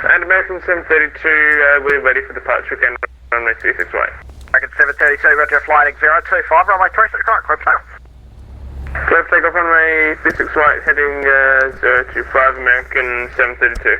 And American 732, we're ready for departure again, runway 36 right. American 732, roger, flying 025, runway 36 right, clear for takeoff. Clear for takeoff, runway 36 right, heading 025, American 732.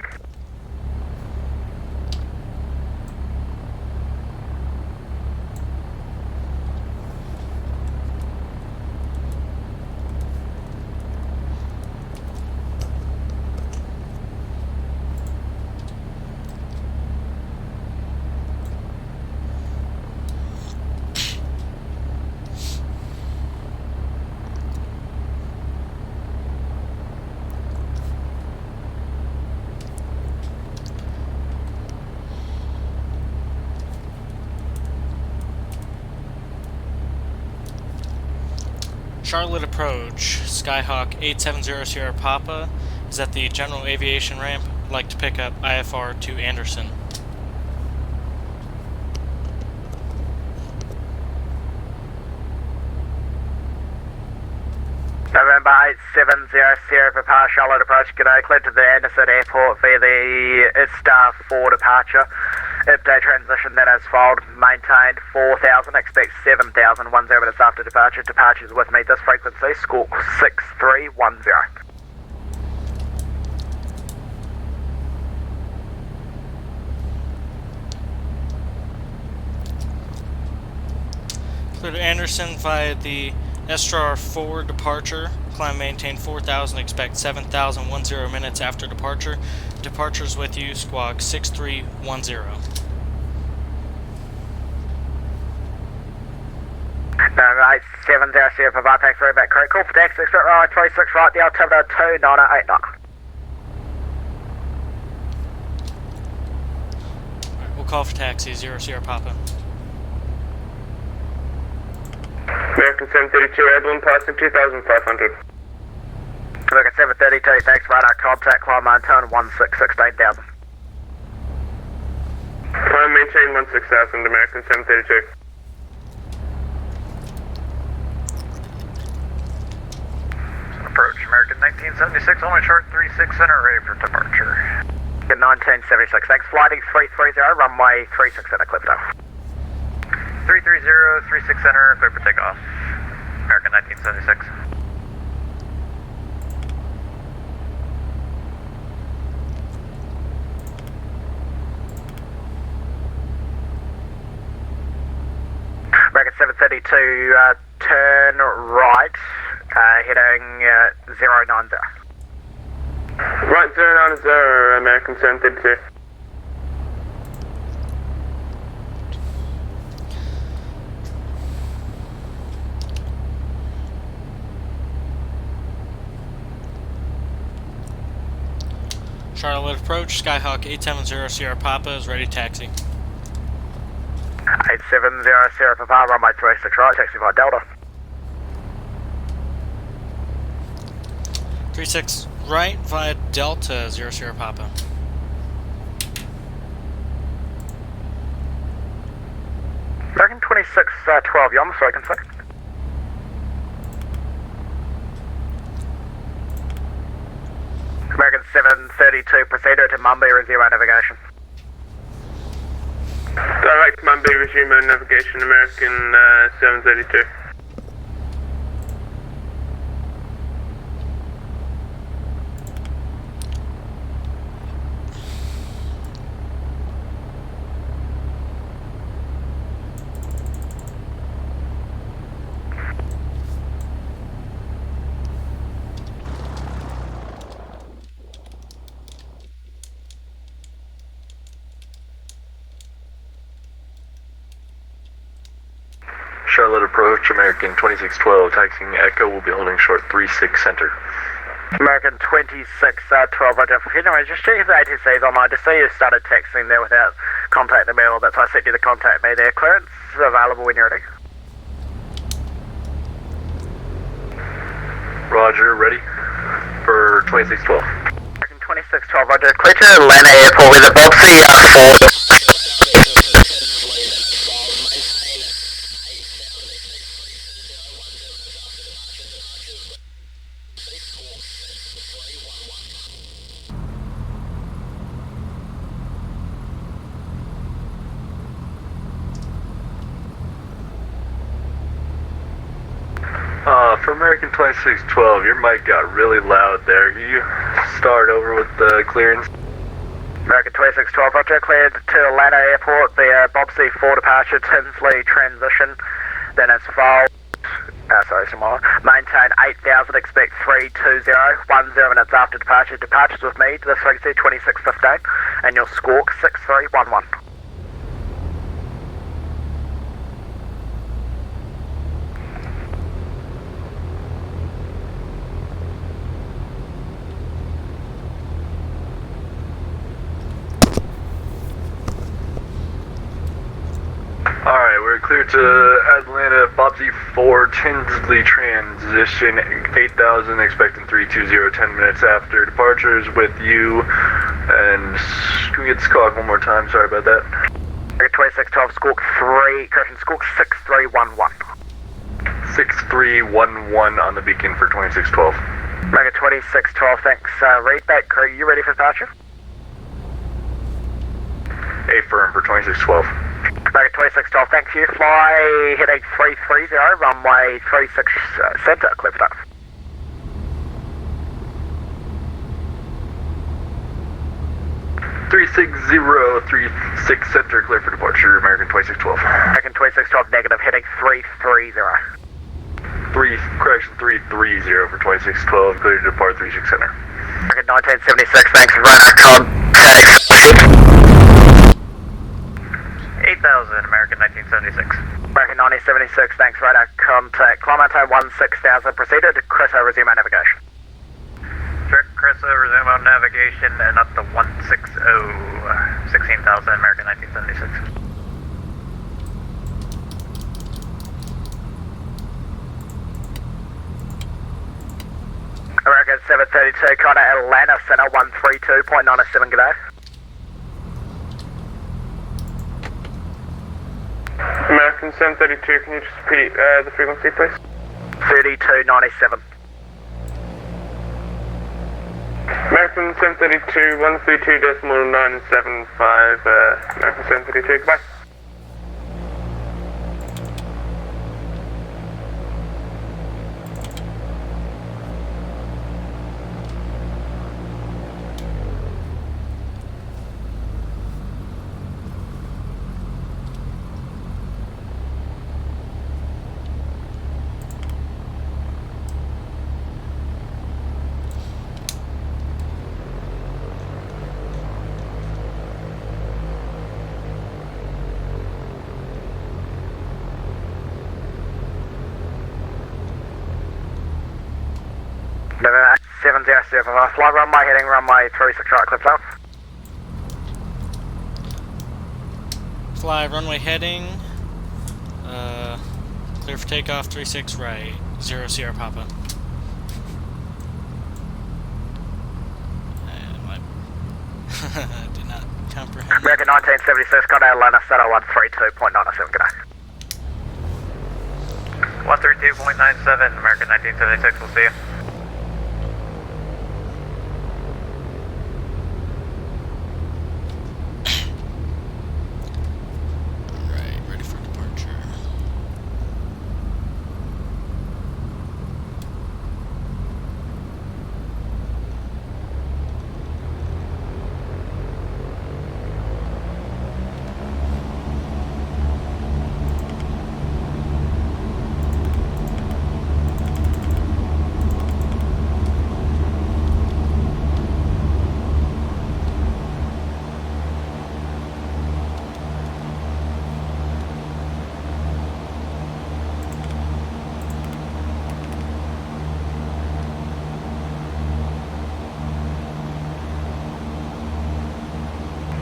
Charlotte approach, Skyhawk 870 Sierra Papa is at the general aviation ramp. I'd like to pick up IFR to Anderson. November 870 Sierra Papa, Charlotte approach, g'day, cleared to the Anderson Airport via the Star 4 departure. Update transition then as filed, maintained 4,000, expect 7,000, 10 minutes after departure. Departures with me, this frequency, squawk 6310. Clear to Anderson via the STR 4 departure. Climb maintain 4,000, expect 7,000, 10 minutes after departure. Departures with you, squawk 6310. November 870 Sierra Papa, taxi through back crew. Call for taxi, expect runway 36 right, the altimeter 2989. We'll call for taxi, 0 Sierra Papa. American 732, Airborne passing 2,500. American 732, thanks, radar contact, climb maintain 16,000. Climb maintain 16,000, American 732. Approach, American 1976, only short 36 center, ready for departure. 1976, thanks, flighting 330, runway 36 center, clip down. 330, 36 center, clear for takeoff. American 1976. American 732, turn right, heading 090. Right 090, American 732. Charlotte approach, Skyhawk 870 Sierra Papa is ready to taxi. 870 Sierra Papa, runway 36 right, taxi via Delta. 36 right via Delta, 0 Sierra Papa. American 2612, you on the second second. American 732, proceed to Mumbai, resume our navigation. Direct Mumbai, resume our navigation, American 732. Charlotte approach, American 2612, taxiing Echo, will be holding short 36 center. American 2612, roger. Anyway, just checking the ATCs online to see you started texting there without contacting me, or that's why I sent you the contact me there. Clearance is available when you're ready. Roger, ready for 2612. American 2612, roger. Clear to Atlanta Airport with a Boxy 4. American 2612, your mic got really loud there. Can you start over with the clearance? American 2612, Roger, cleared to Atlanta Airport, the Bob C4 departure, Tinsley transition, then it's followed, maintain 8,000, expect 320, 10 minutes after departure, departures with me to this frequency 2615, and your squawk 6311. Alright, we're clear to Atlanta, Bob Z4, Tinsley transition, 8,000, expecting 320, 10 minutes after departures with you. And can we get this call one more time? Sorry about that. 2612, squawk 6311. 6311 on the beacon for 2612. Mega 2612, thanks. Read back crew, you ready for departure? Affirm for 2612. Mega 2612, thank you. Fly heading 330, runway 36 center, clear for takeoff. .36 center, clear for departure, American 2612. American 2612, negative, heading 330. Correction 330 for 2612, clear to depart 36 center. American 1976, thanks. Radar contact. 8,000, American 1976. American 1976, thanks. Radar contact. Climb maintain 16,000. Proceeded to Crissa, resume our navigation. Trick Crissa, resume on navigation and up to 160, 16,000, American 1976. American 732, contact Atlanta Center 132.97, good day. American 732, can you just repeat the frequency, please? 3297. American 732, 132.975, American 732, goodbye. November 707, fly runway heading runway 36 right, clips up. Fly runway heading, clear for takeoff 36 right, 0 Sierra Papa. I did not comprehend. American 1976, contact Atlanta Center 132.97, good day. 132.97, American 1976, we'll see you. Alright, ready for departure.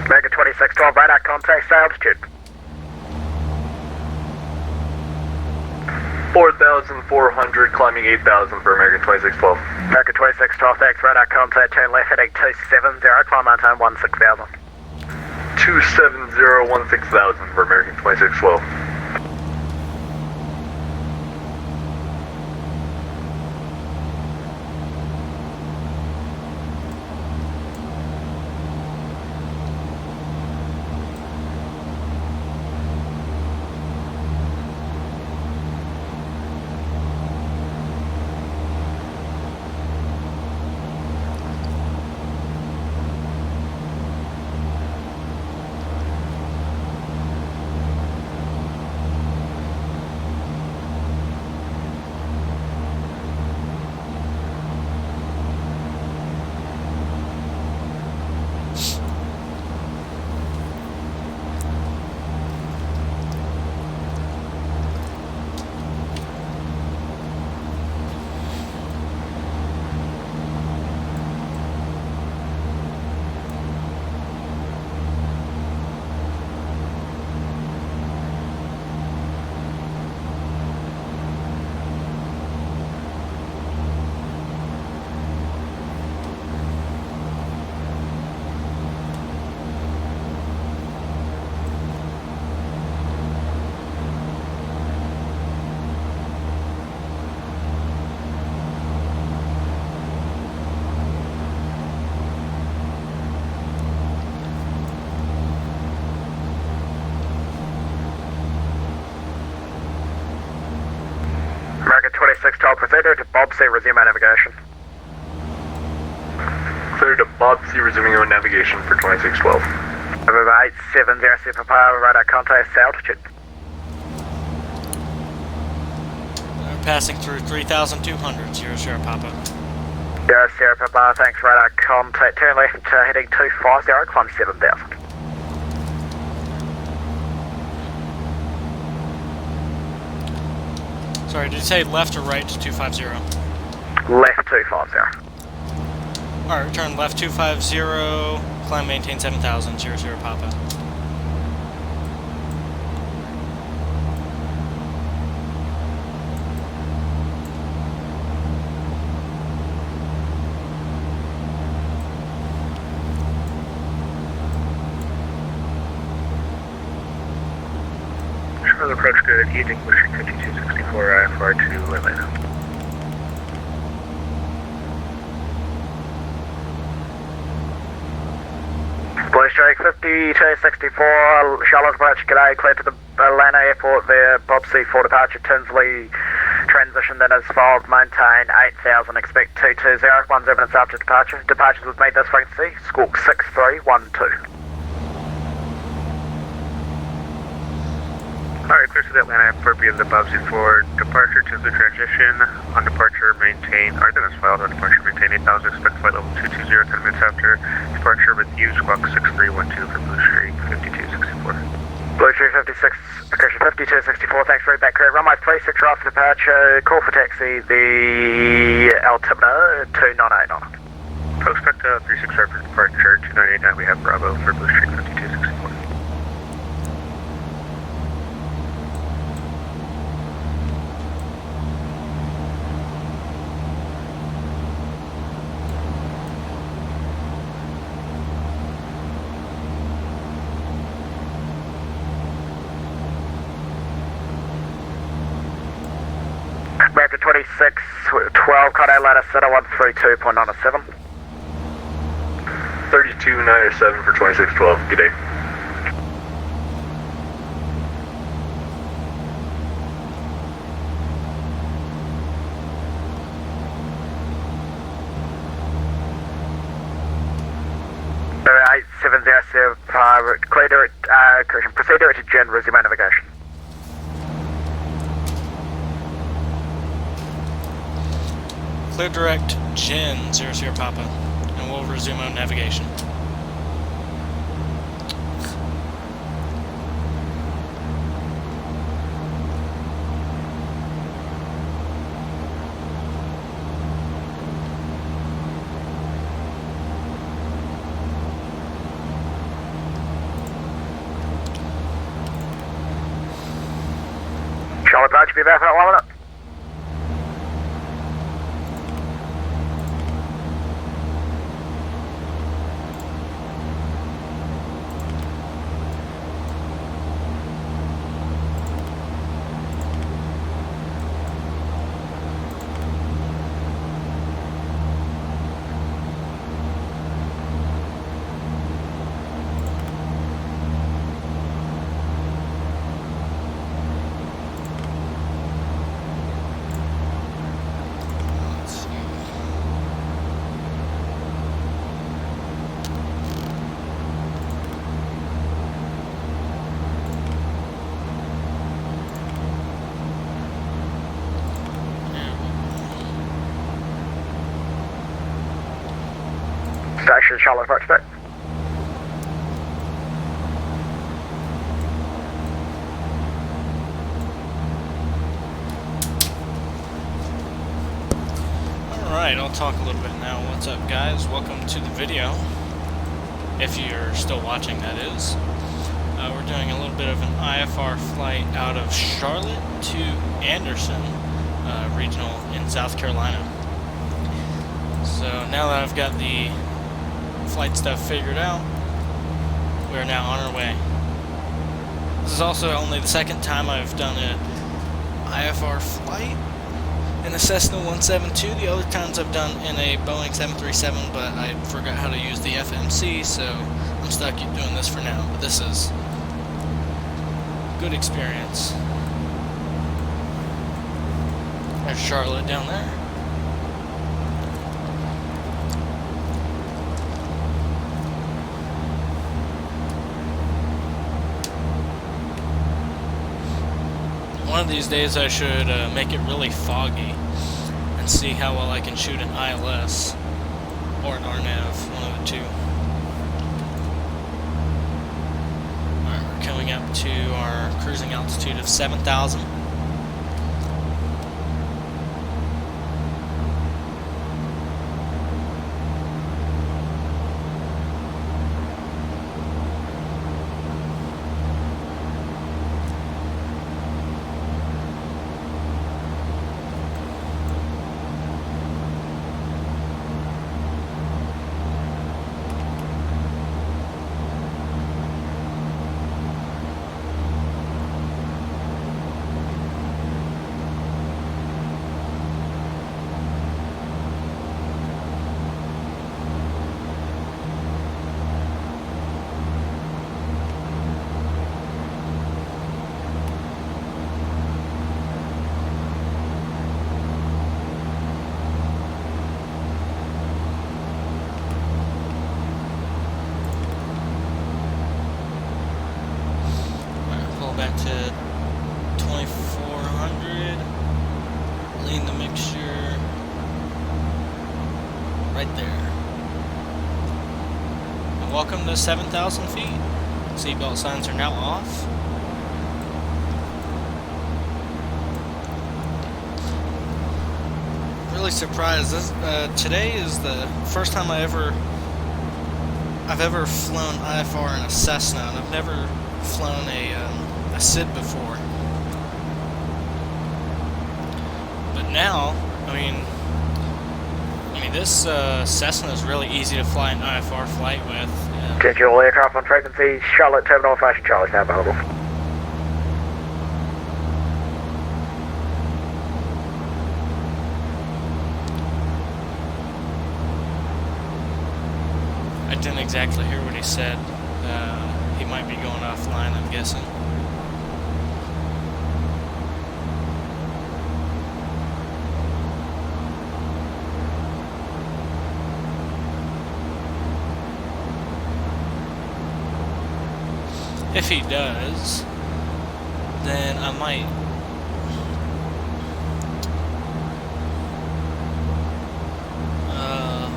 American 2612, radar contact, stay altitude. 4,400, climbing 8,000 for American 2612. American 2612, thanks. Radar contact, turn left heading 270, climb maintain 16,000. 270, 16,000 for American 2612. 2612, proceed to Bob C, resume our navigation. Clear to Bob C, resuming our navigation for 2612. Over 8707 Papa, radar contact altitude. Passing through 3,200, 00 Papa. 00 Papa, thanks, radar contact, turn left, heading 250, climb 7000. Sorry, did you say left or right to 250? Left 250. Alright, return left 250, climb maintain 7,000, 00 Papa. Further approach good, heating, pushing 5264 IFR to Atlanta. Blue Strike 5264, Charlotte approach, g'day, clear to the Atlanta airport via Bob C for departure, Tinsley, transition then is filed, maintain 8000, expect 220, 10 minutes after departure. Departures with me this frequency, squawk 6312. Alright, clear to the Atlanta airport via the Bob Z4 departure to the transition. On departure, maintain, or then it's filed on departure, maintain 8000, expect flight level 220, 10 minutes after departure with you, squawk 6312 for Blue Streak 5264. Blue Streak 56, Christian 5264, thanks for back, correct. Runway 36 after departure, call for taxi, the altimeter 2989. Post back to 36 for departure, 2989, we have Bravo for Blue Streak 5264. Raptor 26, 12, Coday ladder, Center 132.97. 3297 for 2612, good day. Alright, 707, clear direct, correction, proceed direct to Jen, resume navigation. Clear direct Gen 00 Papa, and we'll resume on navigation. Charlotte Branch, be back in 1 minute. Station Charlotte approach back. Alright, I'll talk a little bit now. What's up, guys? Welcome to the video. If you're still watching, that is. We're doing a little bit of an IFR flight out of Charlotte to Anderson Regional in South Carolina. So now that I've got the flight stuff figured out, we're now on our way. This is also only the second time I've done an IFR flight in a Cessna 172. The other times I've done in a Boeing 737, but I forgot how to use the FMC, so I'm stuck doing this for now. But this is a good experience. There's Charlotte down there. One of these days I should make it really foggy and see how well I can shoot an ILS or an RNAV, one of the two. Alright, we're coming up to our cruising altitude of 7,000. Back to 2400, lean the mixture right there. And welcome to 7,000 feet. Seatbelt signs are now off. Really surprised. Today is the first time I've ever flown IFR in a Cessna, and I've never flown a SID before. But now, I mean this Cessna is really easy to fly an IFR flight with. Schedule aircraft on frequency, Charlotte Terminal, Fashion Charlie, now available. I didn't exactly hear what he said. He might be going offline, I'm guessing. If he does, then I might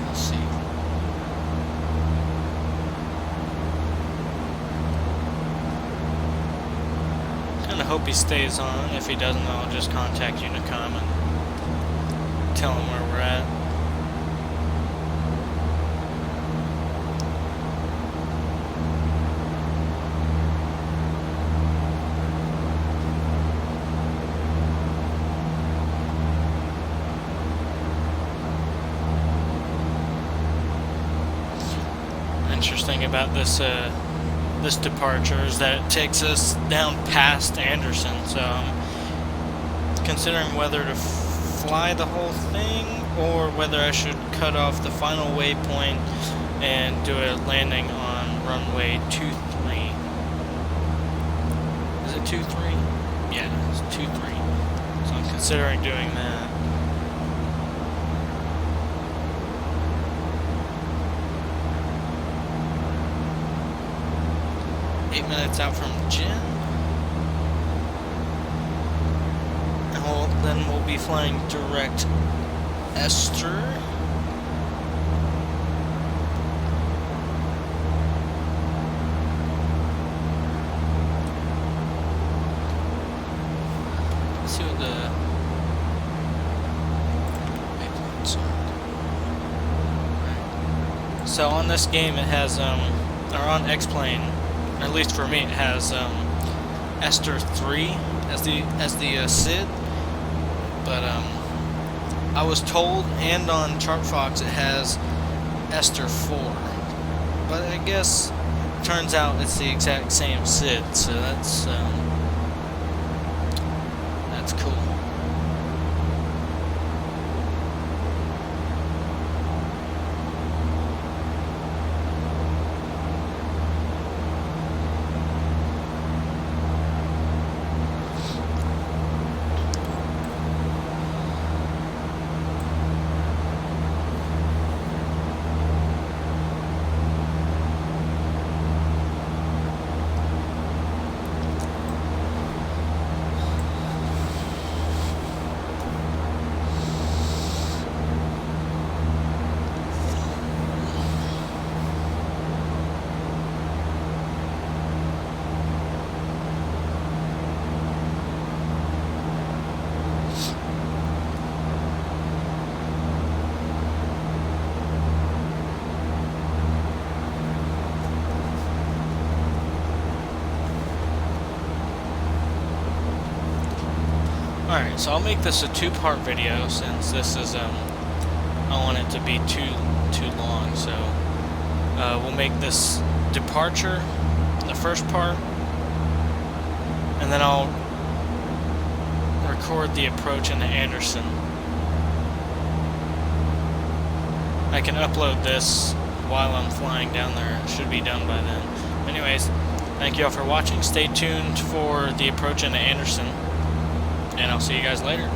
let's see. Kinda hope he stays on. If he doesn't, I'll just contact Unicom and tell him where we're at. Interesting about this this departure is that it takes us down past Anderson, so I'm considering whether to fly the whole thing or whether I should cut off the final waypoint and do a landing on runway 23. Is it 23? Yeah, it's 23. So I'm considering doing that. Minutes out from Jin, and then we'll be flying direct Esther. Let's see what the waypoints are. So on this game it has or on X-Plane, at least for me, it has Esther 3 as the SID, but I was told, and on ChartFox it has Esther 4, but I guess it turns out it's the exact same SID, so that's cool. Alright, so I'll make this a two-part video since this is, I don't want it to be too long, so we'll make this departure, the first part, and then I'll record the approach into Anderson. I can upload this while I'm flying down there. It should be done by then. Anyways, thank you all for watching. Stay tuned for the approach into Anderson, and I'll see you guys later.